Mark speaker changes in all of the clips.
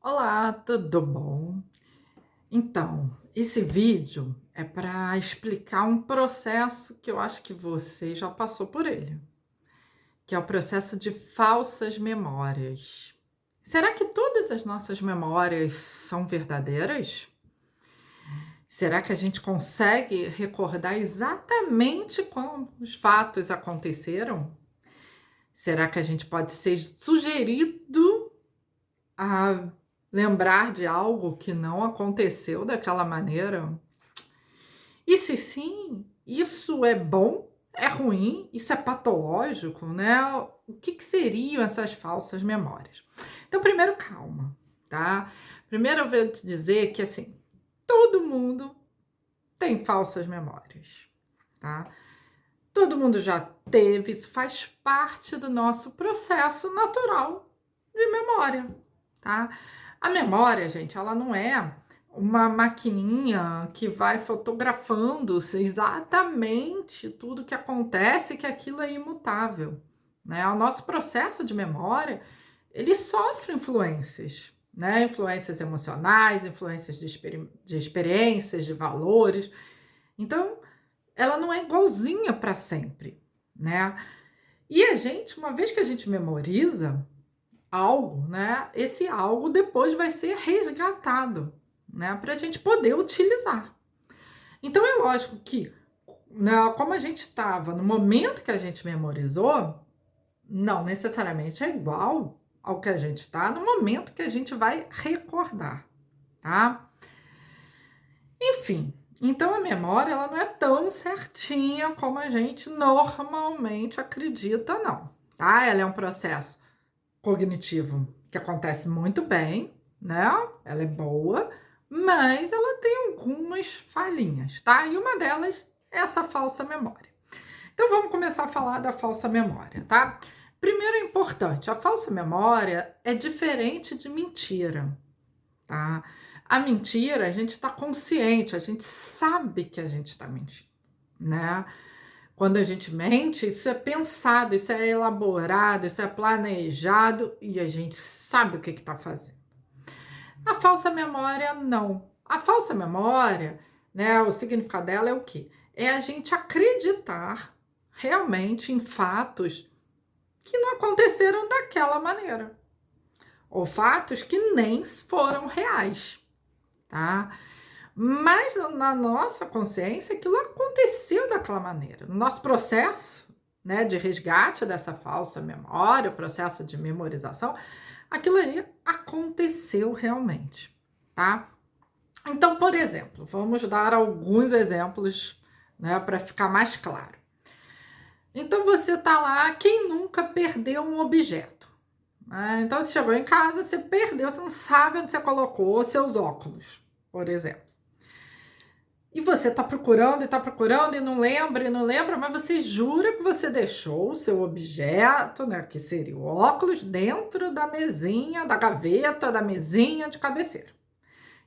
Speaker 1: Olá, tudo bom? Então, esse vídeo é para explicar um processo que eu acho que você já passou por ele, que é o processo de falsas memórias. Será que todas as nossas memórias são verdadeiras? Será que a gente consegue recordar exatamente como os fatos aconteceram? Será que a gente pode ser sugerido a lembrar de algo que não aconteceu daquela maneira? E se sim, isso é bom? É ruim? Isso é patológico, né? O que seriam essas falsas memórias? Então, primeiro, calma, tá? Primeiro, eu vou te dizer que, assim, todo mundo tem falsas memórias, tá? Todo mundo já teve, isso faz parte do nosso processo natural de memória, tá? A memória, gente, ela não é uma maquininha que vai fotografando exatamente tudo que acontece, que aquilo é imutável, né? O nosso processo de memória, ele sofre influências, né? Influências emocionais, influências de experiências, de valores. Então, ela não é igualzinha para sempre, né? E a gente, uma vez que a gente memoriza algo, né? Esse algo depois vai ser resgatado, né? Para a gente poder utilizar. Então é lógico que, né, como a gente estava no momento que a gente memorizou, não necessariamente é igual ao que a gente está no momento que a gente vai recordar, tá? Enfim, então a memória ela não é tão certinha como a gente normalmente acredita, não, tá? Ela é um processo cognitivo que acontece muito bem, né? Ela é boa, mas ela tem algumas falhinhas, tá? E uma delas é essa falsa memória. Então vamos começar a falar da falsa memória, tá? Primeiro é importante, a falsa memória é diferente de mentira, tá? A mentira, a gente está consciente, a gente sabe que a gente está mentindo, né? Quando a gente mente, isso é pensado, isso é elaborado, isso é planejado e a gente sabe o que está fazendo. A falsa memória, não. A falsa memória, né, o significado dela é o quê? É a gente acreditar realmente em fatos que não aconteceram daquela maneira, ou fatos que nem foram reais, tá? Mas na nossa consciência, aquilo aconteceu daquela maneira. No nosso processo, né, de resgate dessa falsa memória, o processo de memorização, aquilo ali aconteceu realmente, tá? Então, por exemplo, vamos dar alguns exemplos, né, para ficar mais claro. Então, você tá lá, quem nunca perdeu um objeto? Né? Então, você chegou em casa, você perdeu, você não sabe onde você colocou seus óculos, por exemplo. E você tá procurando e não lembra, mas você jura que você deixou o seu objeto, né, que seria o óculos, dentro da mesinha, da gaveta, da mesinha de cabeceira.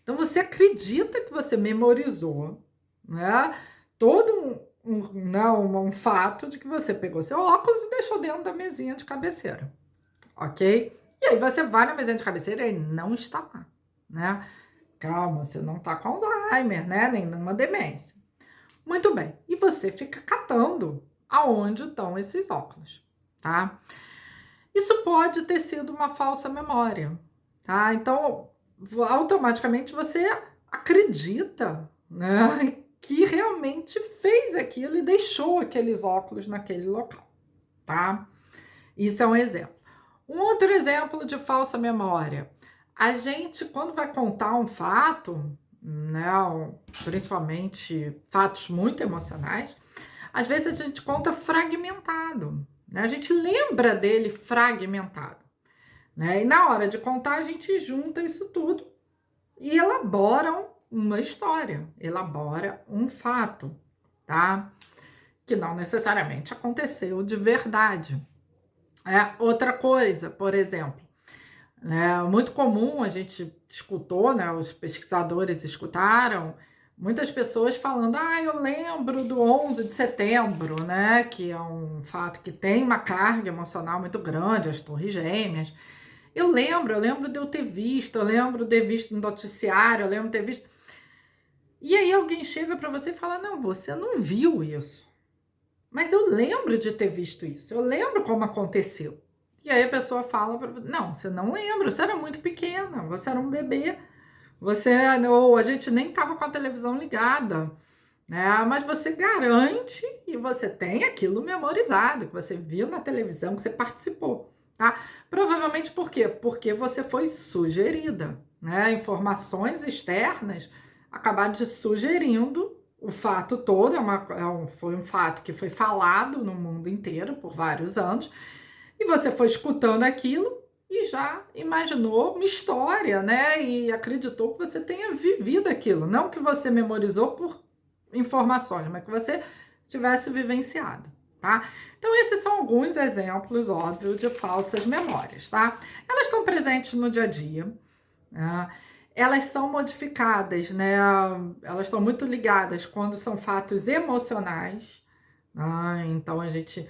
Speaker 1: Então você acredita que você memorizou, né, todo um fato de que você pegou seu óculos e deixou dentro da mesinha de cabeceira, ok? E aí você vai na mesinha de cabeceira e não está lá, né? Calma, você não tá com Alzheimer, né? Nem numa demência. Muito bem. E você fica catando aonde estão esses óculos, tá? Isso pode ter sido uma falsa memória, tá? Então, automaticamente você acredita, né, que realmente fez aquilo e deixou aqueles óculos naquele local, tá? Isso é um exemplo. Um outro exemplo de falsa memória. A gente, quando vai contar um fato, né, principalmente fatos muito emocionais, às vezes a gente conta fragmentado, né? A gente lembra dele fragmentado, né? E na hora de contar, a gente junta isso tudo e elabora uma história, elabora um fato, tá? Que não necessariamente aconteceu de verdade. Outra coisa, por exemplo, né, muito comum a gente escutou, né, os pesquisadores escutaram muitas pessoas falando: ah, eu lembro do 11 de setembro, né, que é um fato que tem uma carga emocional muito grande, as Torres Gêmeas. Eu lembro de eu ter visto, eu lembro de ter visto no noticiário, eu lembro de ter visto. E aí alguém chega para você e fala: não, você não viu isso. Mas eu lembro de ter visto isso, eu lembro como aconteceu. E aí a pessoa fala: não, você não lembra, você era muito pequena, você era um bebê, você, ou a gente nem estava com a televisão ligada, né? Mas você garante e você tem aquilo memorizado, que você viu na televisão, que você participou, tá? Provavelmente por quê? Porque você foi sugerida, né? Informações externas acabaram te sugerindo o fato todo, foi um fato que foi falado no mundo inteiro por vários anos, e você foi escutando aquilo e já imaginou uma história, né? E acreditou que você tenha vivido aquilo, não que você memorizou por informações, mas que você tivesse vivenciado, tá? Então, esses são alguns exemplos, óbvio, de falsas memórias, tá? Elas estão presentes no dia a dia, né? Elas são modificadas, né? Elas estão muito ligadas quando são fatos emocionais, né? Então a gente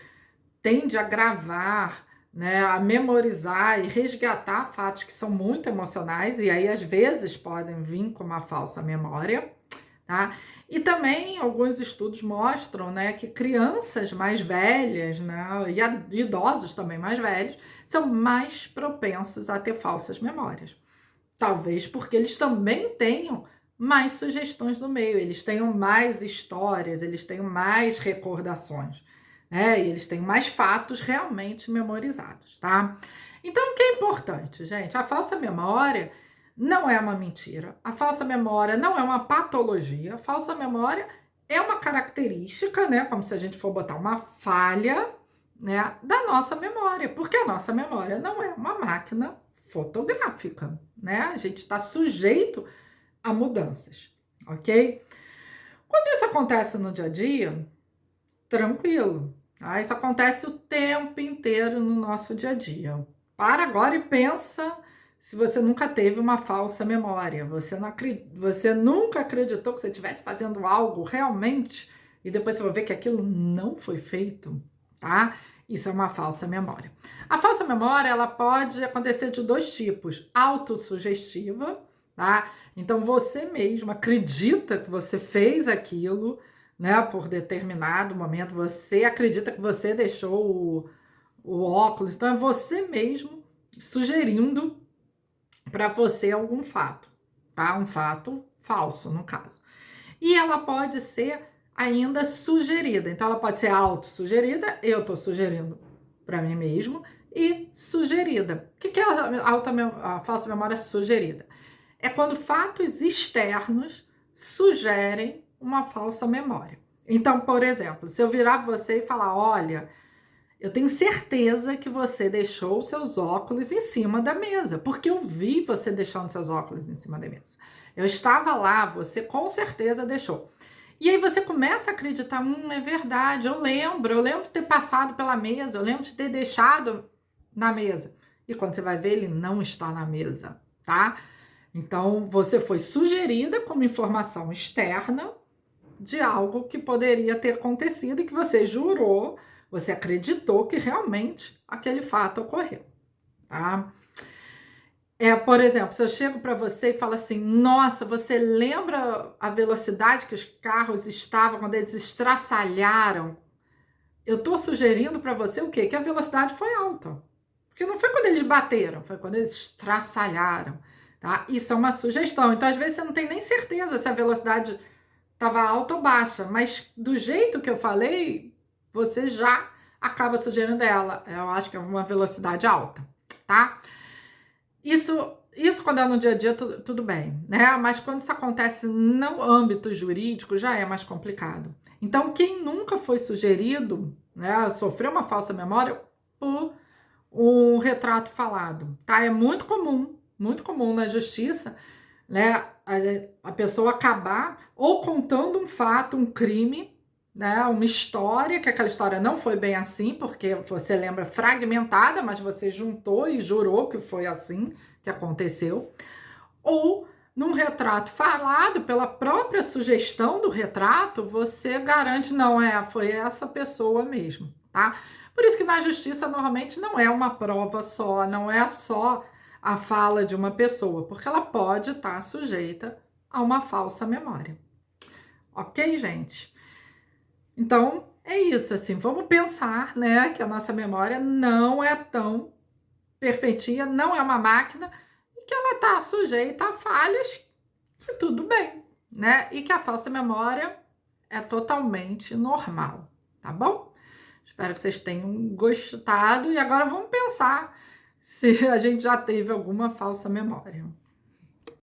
Speaker 1: tende a gravar, né, a memorizar e resgatar fatos que são muito emocionais e aí às vezes podem vir com uma falsa memória, tá? E também alguns estudos mostram, né, que crianças mais velhas, né, e idosos também mais velhos, são mais propensos a ter falsas memórias. Talvez porque eles também tenham mais sugestões no meio, eles tenham mais histórias, eles tenham mais recordações, né? E eles têm mais fatos realmente memorizados, tá? Então, o que é importante, gente? A falsa memória não é uma mentira, a falsa memória não é uma patologia, a falsa memória é uma característica, né? Como se a gente for botar uma falha, né, da nossa memória, porque a nossa memória não é uma máquina fotográfica, né? A gente está sujeito a mudanças, ok? Quando isso acontece no dia a dia, tranquilo, tá? Isso acontece o tempo inteiro no nosso dia a dia. Para agora e pensa se você nunca teve uma falsa memória, você nunca acreditou que você estivesse fazendo algo realmente e depois você vai ver que aquilo não foi feito, tá? Isso é uma falsa memória. A falsa memória, ela pode acontecer de dois tipos: autossugestiva, tá? Então você mesmo acredita que você fez aquilo, né, por determinado momento, você acredita que você deixou o óculos, então é você mesmo sugerindo para você algum fato, tá? Um fato falso, no caso. E ela pode ser ainda sugerida. Então, ela pode ser autossugerida, eu estou sugerindo para mim mesmo, e sugerida. O que é a falsa memória sugerida? É quando fatos externos sugerem uma falsa memória. Então, por exemplo, se eu virar para você e falar: olha, eu tenho certeza que você deixou seus óculos em cima da mesa, porque eu vi você deixando seus óculos em cima da mesa. Eu estava lá, você com certeza deixou. E aí você começa a acreditar: é verdade, eu lembro de ter passado pela mesa, eu lembro de ter deixado na mesa. E quando você vai ver, ele não está na mesa, tá? Então, você foi sugerida como informação externa de algo que poderia ter acontecido e que você jurou, você acreditou que realmente aquele fato ocorreu, tá? Por exemplo, se eu chego para você e falo assim: nossa, você lembra a velocidade que os carros estavam quando eles estraçalharam? Eu estou sugerindo para você o quê? Que a velocidade foi alta. Porque não foi quando eles bateram, foi quando eles estraçalharam, tá? Isso é uma sugestão. Então, às vezes, você não tem nem certeza se a velocidade estava alta ou baixa, mas do jeito que eu falei, você já acaba sugerindo ela. Eu acho que é uma velocidade alta, tá? Isso quando é no dia a dia, tudo bem, né? Mas quando isso acontece no âmbito jurídico, já é mais complicado. Então, quem nunca foi sugerido, né, sofreu uma falsa memória por um retrato falado, tá? É muito comum na justiça, né, a pessoa acabar ou contando um fato, um crime, né, uma história, que aquela história não foi bem assim, porque você lembra fragmentada, mas você juntou e jurou que foi assim que aconteceu, ou num retrato falado, pela própria sugestão do retrato, você garante: não, foi essa pessoa mesmo, tá? Por isso que na justiça normalmente não é uma prova só, não é só a fala de uma pessoa, porque ela pode estar sujeita a uma falsa memória. Ok, gente? Então, é isso, assim, vamos pensar, né, que a nossa memória não é tão perfeitinha, não é uma máquina, e que ela está sujeita a falhas, que tudo bem, né? E que a falsa memória é totalmente normal, tá bom? Espero que vocês tenham gostado e agora vamos pensar se a gente já teve alguma falsa memória.